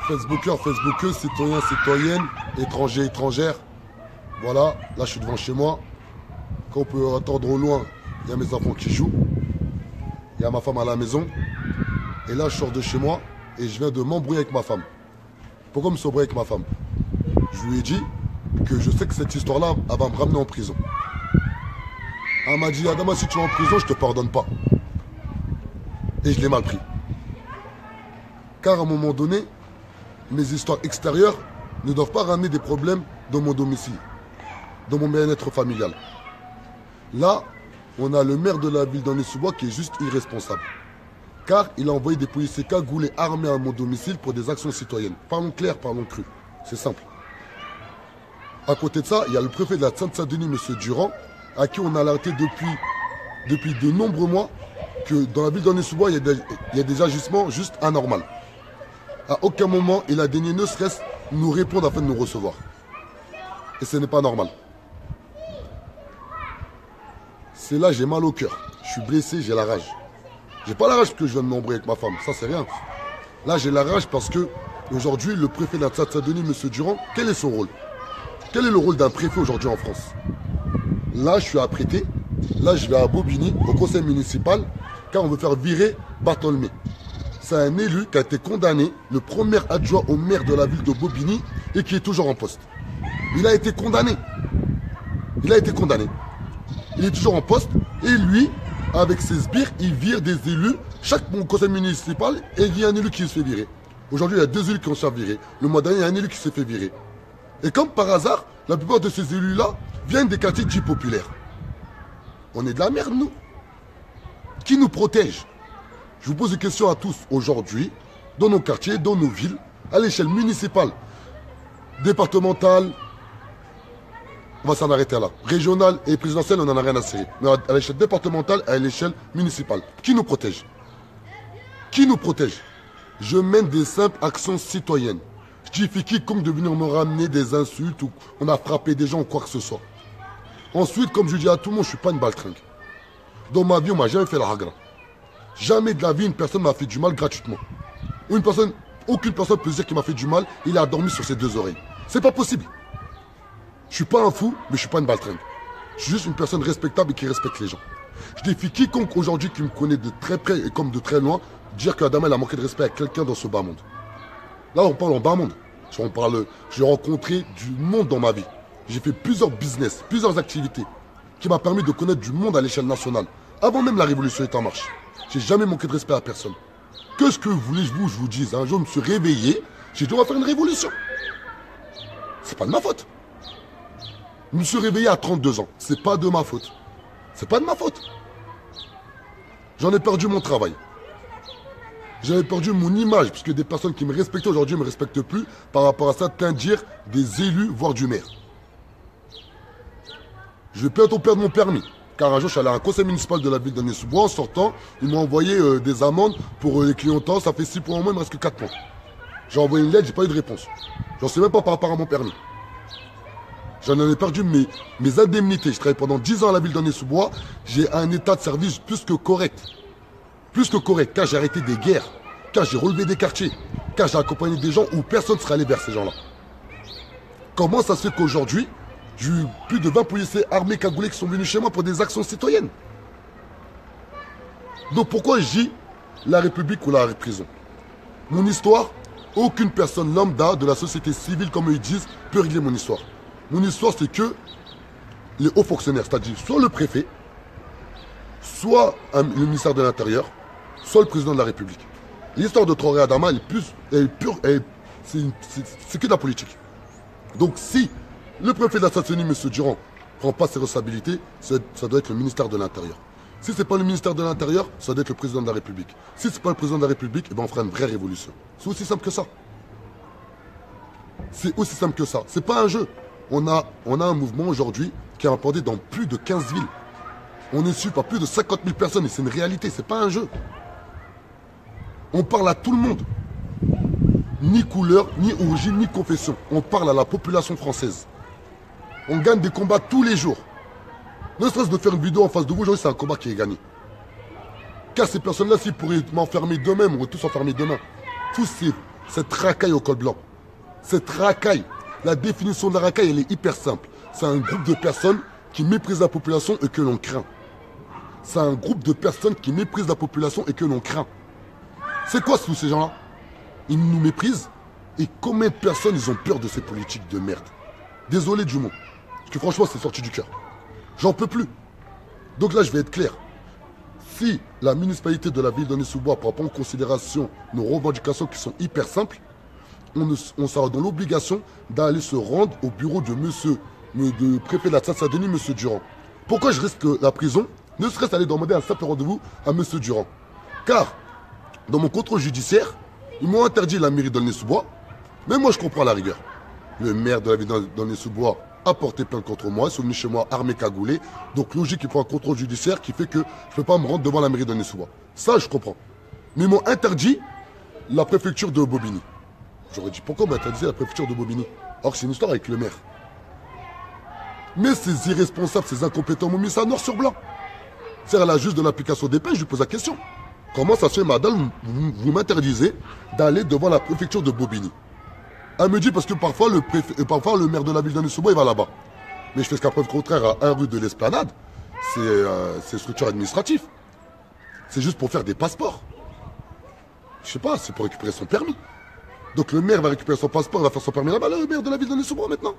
Facebookers, Facebookeuses, citoyens, citoyennes, étrangers, étrangères. Voilà, là je suis devant chez moi. Quand on peut attendre au loin, il y a mes enfants qui jouent. Il y a ma femme à la maison. Et là je sors de chez moi et je viens de m'embrouiller avec ma femme. Pourquoi me s'embrouiller avec ma femme? Je lui ai dit que je sais que cette histoire-là, elle va me ramener en prison. Elle m'a dit, Adama, si tu vas en prison, je te pardonne pas. Et je l'ai mal pris. Car à un moment donné, mes histoires extérieures ne doivent pas ramener des problèmes dans mon domicile, dans mon bien-être familial. Là, on a le maire de la ville d'Aulnay-sous-Bois qui est juste irresponsable. Car il a envoyé des policiers cagoulés armés à mon domicile pour des actions citoyennes. Parlons clair, parlons cru. C'est simple. À côté de ça, il y a le préfet de la Seine-Saint-Denis, M. Durand, à qui on a alerté depuis de nombreux mois que dans la ville d'Aulnay-sous-Bois, il y a des agissements juste anormaux. À aucun moment, il a daigné ne serait-ce nous répondre afin de nous recevoir. Et ce n'est pas normal. C'est là, j'ai mal au cœur. Je suis blessé, j'ai la rage. J'ai pas la rage parce que je viens de m'embrouiller avec ma femme, ça c'est rien. Là, j'ai la rage parce que aujourd'hui, le préfet de la Seine-Saint-Denis, M. Durand, quel est son rôle? Quel est le rôle d'un préfet aujourd'hui en France? Là, je suis apprêté. Là, je vais à Bobigny, au conseil municipal, car on veut faire virer Bartholmé. C'est un élu qui a été condamné, le premier adjoint au maire de la ville de Bobigny, et qui est toujours en poste. Il a été condamné. Il a été condamné. Il est toujours en poste, et lui, avec ses sbires, il vire des élus. Chaque conseil municipal, et il y a un élu qui se fait virer. Aujourd'hui, il y a 2 élus qui ont se fait virer. Le mois dernier, il y a un élu qui s'est fait virer. Et comme par hasard, la plupart de ces élus-là viennent des quartiers dits populaires. On est de la merde, nous. Qui nous protège? Je vous pose une question à tous aujourd'hui, dans nos quartiers, dans nos villes, à l'échelle municipale, départementale, on va s'en arrêter là. Régionale et présidentielle, on n'en a rien à cirer. Mais à l'échelle départementale, à l'échelle municipale. Qui nous protège? Qui nous protège? Je mène des simples actions citoyennes. Je diffie quiconque de venir me ramener des insultes ou on a frappé des gens ou quoi que ce soit. Ensuite, comme je dis à tout le monde, je ne suis pas une baltringue. Dans ma vie, on ne m'a jamais fait la hagra. Jamais de la vie, une personne m'a fait du mal gratuitement. Ou aucune personne peut dire qu'il m'a fait du mal, il a dormi sur ses 2 oreilles. C'est pas possible. Je suis pas un fou, mais je suis pas une baltringue. Je suis juste une personne respectable et qui respecte les gens. Je défie quiconque aujourd'hui qui me connaît de très près et comme de très loin, dire qu'Adama a manqué de respect à quelqu'un dans ce bas monde. Là, on parle en bas monde. J'ai rencontré du monde dans ma vie. J'ai fait plusieurs business, plusieurs activités qui m'ont permis de connaître du monde à l'échelle nationale. Avant même la révolution est en marche. J'ai jamais manqué de respect à personne. Que ce que vous voulez, je vous dise. Un jour, je me suis réveillé. J'ai dit, on va faire une révolution. C'est pas de ma faute. Je me suis réveillé à 32 ans. C'est pas de ma faute. C'est pas de ma faute. J'en ai perdu mon travail. J'avais perdu mon image, puisque des personnes qui me respectaient aujourd'hui ne me respectent plus par rapport à certains dires des élus, voire du maire. Je vais bientôt perdre mon permis. Car un jour, je suis allé à un conseil municipal de la ville d'Aulnay-sous-Bois. En sortant, ils m'ont envoyé des amendes pour les clignotants. Ça fait 6 points en moins, il me reste que 4 points. J'ai envoyé une lettre, j'ai pas eu de réponse. J'en sais même pas par rapport à mon permis. J'en ai perdu mes indemnités. Je travaille pendant 10 ans à la ville d'Aulnay-sous-Bois. J'ai un état de service plus que correct. Plus que correct, car j'ai arrêté des guerres, car j'ai relevé des quartiers, car j'ai accompagné des gens où personne ne serait allé vers ces gens-là. Comment ça se fait qu'aujourd'hui, j'ai eu plus de 20 policiers armés cagoulés qui sont venus chez moi pour des actions citoyennes? Donc pourquoi je dis la République ou la prison? Mon histoire, aucune personne lambda de la société civile, comme ils disent, peut régler mon histoire. Mon histoire, c'est que les hauts fonctionnaires, c'est-à-dire soit le préfet, soit le ministère de l'Intérieur, soit le président de la République. L'histoire de Traoré Adama, c'est que de la politique. Donc si le préfet de la Seine-Saint-Denis, M. Durand, ne prend pas ses responsabilités, ça doit être le ministère de l'Intérieur. Si ce n'est pas le ministère de l'Intérieur, ça doit être le président de la République. Si ce n'est pas le président de la République, on fera une vraie révolution. C'est aussi simple que ça. C'est aussi simple que ça. C'est pas un jeu. On a un mouvement aujourd'hui qui est implanté dans plus de 15 villes. On est suivi par plus de 50 000 personnes et c'est une réalité, c'est pas un jeu. On parle à tout le monde. Ni couleur, ni origine, ni confession. On parle à la population française. On gagne des combats tous les jours. Ne serait-ce de faire une vidéo en face de vous, aujourd'hui c'est un combat qui est gagné. Car ces personnes-là, s'ils pourraient m'enfermer demain, on va tous enfermer demain. Tous ces Cette racaille au col blanc. Cette racaille, la définition de la racaille, elle est hyper simple. C'est un groupe de personnes qui méprisent la population et que l'on craint. C'est un groupe de personnes qui méprisent la population et que l'on craint. C'est quoi tous ces gens-là? Ils nous méprisent. Et combien de personnes ils ont peur de ces politiques de merde? Désolé du mot. Parce que franchement, c'est sorti du cœur. J'en peux plus. Donc là, je vais être clair. Si la municipalité de la ville d'Aulnay-sous-Bois prend pas en considération nos revendications qui sont hyper simples, on sera dans l'obligation d'aller se rendre au bureau de de préfet de la Seine-Saint-Denis, monsieur Durand. Pourquoi je risque la prison? Ne serait-ce aller demander un simple rendez-vous à monsieur Durand. Car, dans mon contrôle judiciaire, ils m'ont interdit la mairie d'Aulnay-sous-Bois, mais moi je comprends la rigueur. Le maire de la ville d'Aulnay-sous-Bois a porté plainte contre moi, ils sont venus chez moi armés cagoulés, donc logique qu'il faut un contrôle judiciaire qui fait que je ne peux pas me rendre devant la mairie d'Aulnay-sous-Bois. Ça je comprends. Mais ils m'ont interdit la préfecture de Bobigny. J'aurais dit pourquoi on m'a interdit la préfecture de Bobigny? Alors que c'est une histoire avec le maire. Mais ces irresponsables, ces incompétents m'ont mis ça noir sur blanc. C'est-à-dire la juge de l'application des peines, je lui pose la question. Comment ça se fait, madame, vous m'interdisez d'aller devant la préfecture de Bobigny? Elle me dit parce que parfois le maire de la ville d'Aulnay-sous-Bois, il va là-bas. Mais je fais ce qu'à preuve contraire à 1 rue de l'Esplanade. C'est structure administrative. C'est juste pour faire des passeports. Je sais pas, c'est pour récupérer son permis. Donc le maire va récupérer son passeport, il va faire son permis là-bas, le maire de la ville d'Aulnay-sous-Bois maintenant.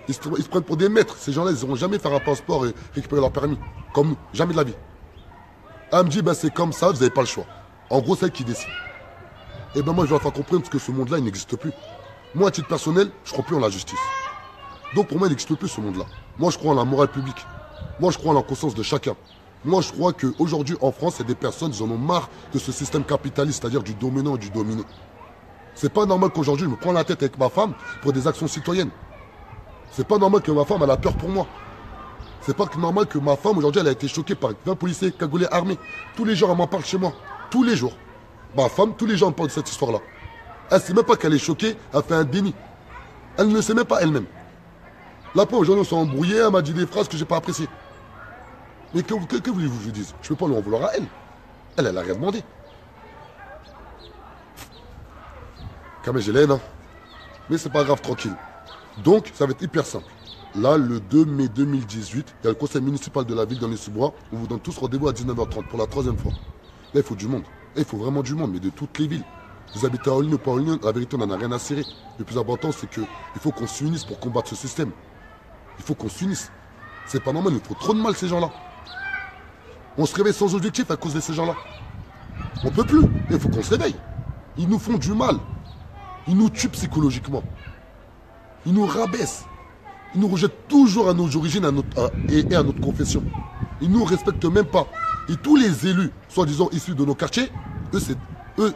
Ils se prennent pour des maîtres. Ces gens-là, ils n'auront jamais faire un passeport et récupérer leur permis. Comme nous, jamais de la vie. Elle me dit, ben c'est comme ça, vous n'avez pas le choix. En gros, c'est elle qui décide. Et ben moi, je dois faire comprendre que ce monde-là, il n'existe plus. Moi, à titre personnel, je crois plus en la justice. Donc pour moi, il n'existe plus ce monde-là. Moi, je crois en la morale publique. Moi, je crois en la conscience de chacun. Moi, je crois qu'aujourd'hui, en France, il y a des personnes, ils en ont marre de ce système capitaliste, c'est-à-dire du dominant et du dominé. C'est pas normal qu'aujourd'hui, je me prends la tête avec ma femme pour des actions citoyennes. C'est pas normal que ma femme, elle a peur pour moi. C'est pas normal que ma femme, aujourd'hui, elle a été choquée par 20 policiers cagoulés armés. Tous les jours, elle m'en parle chez moi. Tous les jours. Ma femme, tous les jours, elle me parle de cette histoire-là. Elle ne sait même pas qu'elle est choquée, elle fait un déni. Elle ne le sait même pas elle-même. La pauvre, aujourd'hui, on s'est embrouillé, elle m'a dit des phrases que j'ai pas appréciées. Mais que voulez-vous que je vous dise? Je peux pas lui en vouloir à elle. Elle a rien demandé. Quand même, j'ai l'aine, hein. Mais c'est pas grave, tranquille. Donc, ça va être hyper simple. Là, le 2 mai 2018, il y a le conseil municipal de la ville d'Aulnay-sous-Bois. On vous donne tous rendez-vous à 19h30 pour la 3e fois. Là, il faut du monde. Là, il faut vraiment du monde, mais de toutes les villes. Vous habitez à Aulnay ou pas à Aulnay, la vérité, on n'en a rien à cirer. Le plus important, c'est qu'il faut qu'on s'unisse pour combattre ce système. Il faut qu'on s'unisse. C'est pas normal, il faut trop de mal, ces gens-là. On se réveille sans objectif à cause de ces gens-là. On peut plus. Il faut qu'on se réveille. Ils nous font du mal. Ils nous tuent psychologiquement. Ils nous rabaissent. Ils nous rejettent toujours à nos origines et à notre confession. Ils ne nous respectent même pas. Et tous les élus, soi-disant issus de nos quartiers, eux,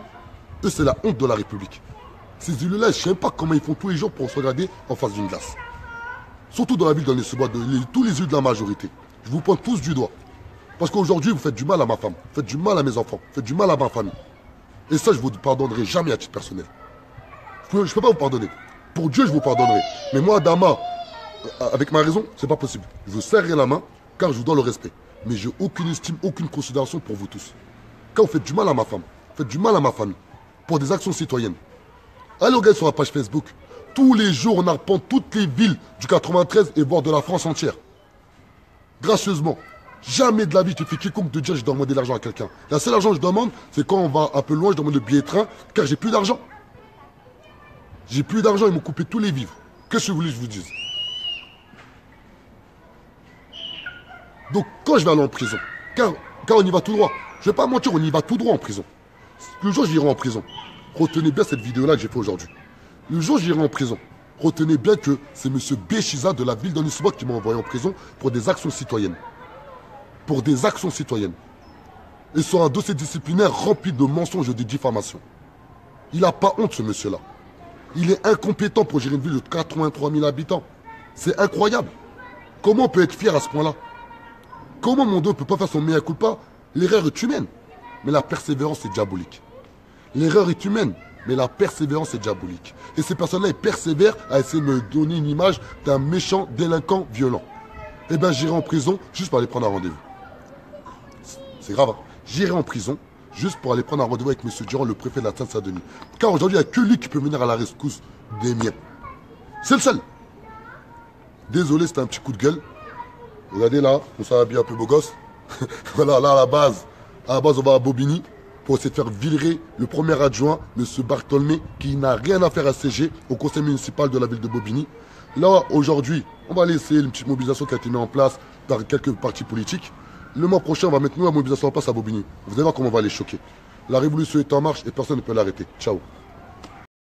c'est la honte de la République. Ces élus-là, je ne sais même pas comment ils font tous les jours pour se regarder en face d'une glace. Surtout dans la ville d'Aulnay-sous-Bois, tous les élus de la majorité. Je vous pointe tous du doigt. Parce qu'aujourd'hui, vous faites du mal à ma femme, vous faites du mal à mes enfants, vous faites du mal à ma famille. Et ça, je ne vous pardonnerai jamais à titre personnel. Je ne peux pas vous pardonner. Pour Dieu, je vous pardonnerai. Mais moi, Adama, avec ma raison, c'est pas possible. Je vous serrerai la main, car je vous dois le respect. Mais j'ai aucune estime, aucune considération pour vous tous. Quand vous faites du mal à ma femme, vous faites du mal à ma famille, pour des actions citoyennes. Allez, regardez sur la page Facebook. Tous les jours, on arpente toutes les villes du 93 et voire de la France entière. Gracieusement. Jamais de la vie, tu fais quiconque de dire je dois demander de l'argent à quelqu'un. La seule argent que je demande, c'est quand on va un peu loin, je demande le billet de train, car j'ai plus d'argent. J'ai plus d'argent, ils m'ont coupé tous les vivres. Qu'est-ce que vous voulez que je vous dise? Donc, quand je vais aller en prison, car on y va tout droit, je vais pas mentir, on y va tout droit en prison. Le jour où j'irai en prison, retenez bien cette vidéo-là que j'ai fait aujourd'hui. Le jour où j'irai en prison, retenez bien que c'est M. Béchiza de la ville d'Aulnay-sous-Bois qui m'a envoyé en prison pour des actions citoyennes. Pour des actions citoyennes. Et sur un dossier disciplinaire rempli de mensonges et de diffamations. Il n'a pas honte, ce monsieur-là. Il est incompétent pour gérer une ville de 83 000 habitants. C'est incroyable. Comment on peut être fier à ce point-là? Comment mon dos ne peut pas faire son mea culpa? L'erreur est humaine, mais la persévérance est diabolique. L'erreur est humaine, mais la persévérance est diabolique. Et ces personnes-là, ils persévèrent à essayer de me donner une image d'un méchant délinquant violent. Eh bien, j'irai en prison juste pour aller prendre un rendez-vous. C'est grave, hein. J'irai en prison juste pour aller prendre un rendez-vous avec M. Durand, le préfet de la Seine-Saint-Denis. Car aujourd'hui, il n'y a que lui qui peut venir à la rescousse des miens. C'est le seul. Désolé, c'était un petit coup de gueule. Regardez là, on s'est habillé un peu beau gosse. Voilà, là, à la base, on va à Bobigny pour essayer de faire virer le premier adjoint, M. Bartholmé, qui n'a rien à faire à CG, au conseil municipal de la ville de Bobigny. Là, aujourd'hui, on va laisser une petite mobilisation qui a été mise en place par quelques partis politiques. Le mois prochain, on va mettre nous la mobilisation en place à Bobigny. Vous allez voir comment on va les choquer. La révolution est en marche et personne ne peut l'arrêter. Ciao.